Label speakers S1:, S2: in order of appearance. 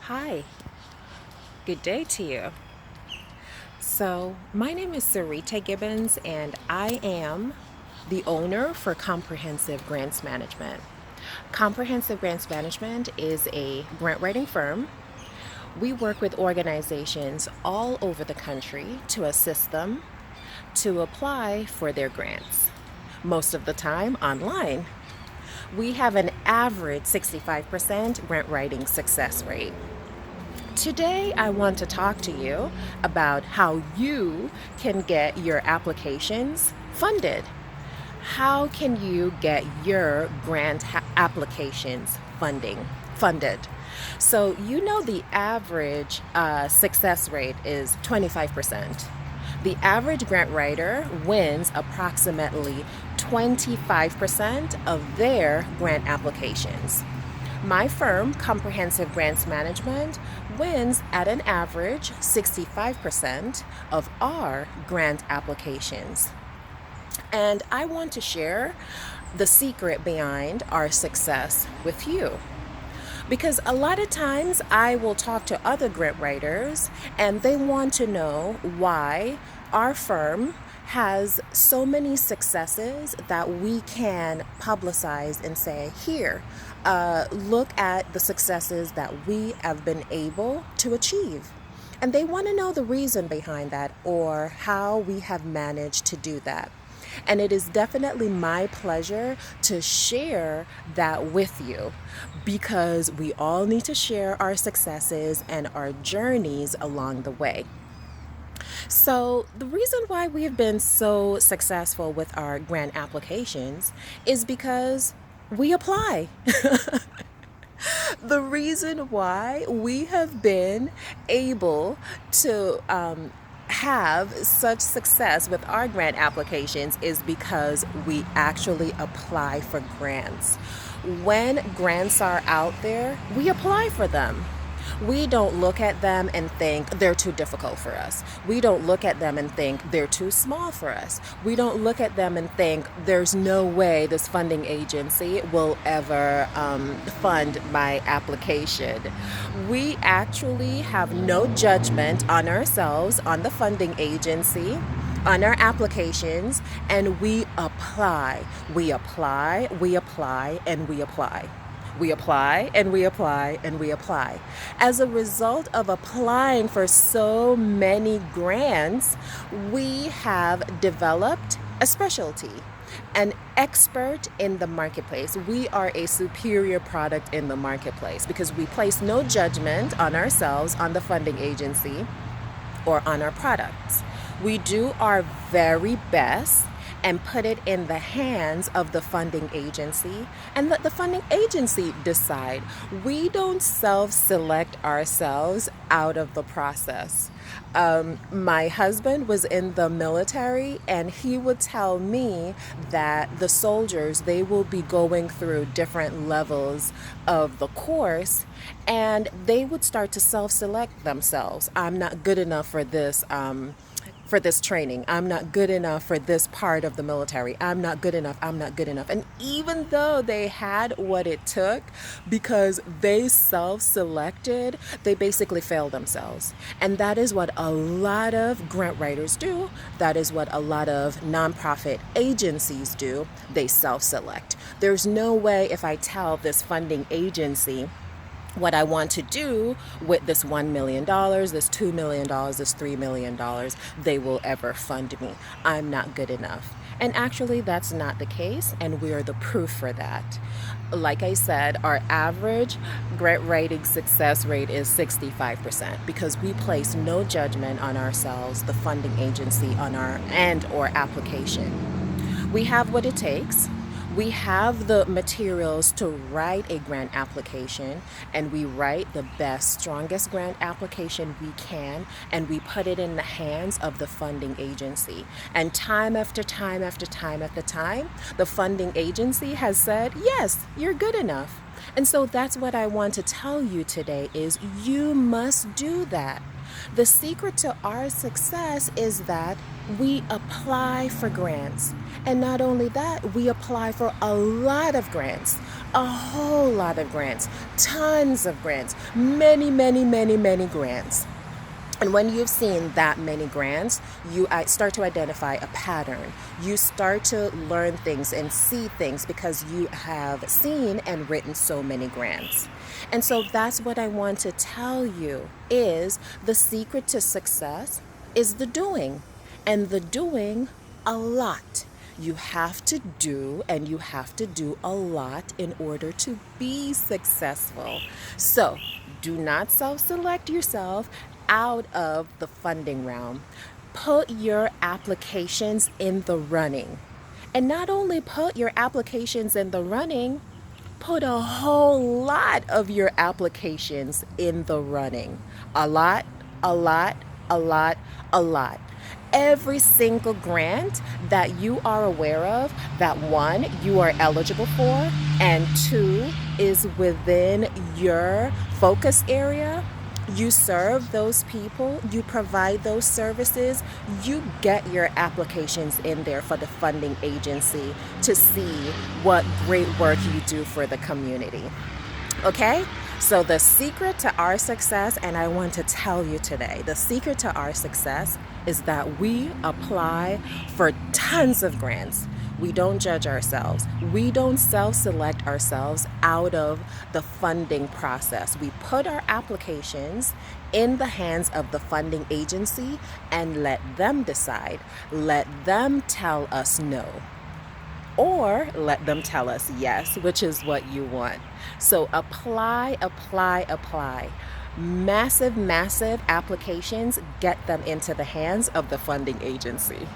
S1: Hi, good day to you. So, my name is Sarita Gibbons, and I am the owner for Comprehensive Grants Management. Comprehensive Grants Management is a grant writing firm. We work with organizations all over the country to assist them to apply for their grants, most of the time online. We have an average 65% grant writing success rate. Today, I want to talk to you about how you can get your applications funded. How can you get your applications funded? So, the average success rate is 25%. The average grant writer wins approximately 25% of their grant applications. My firm, Comprehensive Grants Management, wins at an average 65% of our grant applications. And I want to share the secret behind our success with you. Because a lot of times I will talk to other grant writers and they want to know why our firm has so many successes that we can publicize and say, here, look at the successes that we have been able to achieve. And they want to know the reason behind that or how we have managed to do that. And it is definitely my pleasure to share that with you because we all need to share our successes and our journeys along the way. So, the reason why we have been so successful with our grant applications is because we apply. The reason why we have been able to have such success with our grant applications is because we actually apply for grants. When grants are out there, we apply for them. We don't look at them and think they're too difficult for us. We don't look at them and think they're too small for us. We don't look at them and think there's no way this funding agency will ever fund my application. We actually have no judgment on ourselves, on the funding agency, on our applications, and we apply. We apply, we apply, and we apply. We apply and we apply and we apply. As a result of applying for so many grants, we have developed a specialty, an expert in the marketplace. We are a superior product in the marketplace because we place no judgment on ourselves, on the funding agency, or on our products. We do our very best and put it in the hands of the funding agency and let the funding agency decide. We don't self-select ourselves out of the process. My husband was in the military and he would tell me that the soldiers, they will be going through different levels of the course and they would start to self-select themselves. I'm not good enough for this training. I'm not good enough for this part of the military. I'm not good enough. I'm not good enough. And even though they had what it took because they self-selected, they basically failed themselves. And that is what a lot of grant writers do. That is what a lot of nonprofit agencies do. They self-select. There's no way if I tell this funding agency what I want to do with this $1 million, this $2 million, this $3 million, they will ever fund me. I'm not good enough. And actually, that's not the case, and we are the proof for that. Like I said, our average grant writing success rate is 65% because we place no judgment on ourselves, the funding agency, on our or application. We have what it takes. We have the materials to write a grant application, and we write the best, strongest grant application we can, and we put it in the hands of the funding agency. And time after time after time after time, the funding agency has said, yes, you're good enough. And so that's what I want to tell you today is you must do that. The secret to our success is that we apply for grants. And not only that, we apply for a lot of grants. A whole lot of grants, tons of grants, many, many, many, many grants. And when you've seen that many grants, you start to identify a pattern. You start to learn things and see things because you have seen and written so many grants. And so that's what I want to tell you is the secret to success is the doing. And the doing a lot. You have to do, and you have to do a lot in order to be successful. So do not self select yourself out of the funding realm. Put your applications in the running. And not only put your applications in the running, put a whole lot of your applications in the running. A lot, a lot, a lot, a lot. Every single grant that you are aware of, that one, you are eligible for, and two, is within your focus area, you serve those people, you provide those services, you get your applications in there for the funding agency to see what great work you do for the community. Okay? So the secret to our success, and I want to tell you today, the secret to our success is that we apply for tons of grants. We don't judge ourselves. We don't self-select ourselves out of the funding process. We put our applications in the hands of the funding agency and let them decide. Let them tell us no. Or let them tell us yes, which is what you want. So apply, apply, apply. Massive, massive applications, get them into the hands of the funding agency.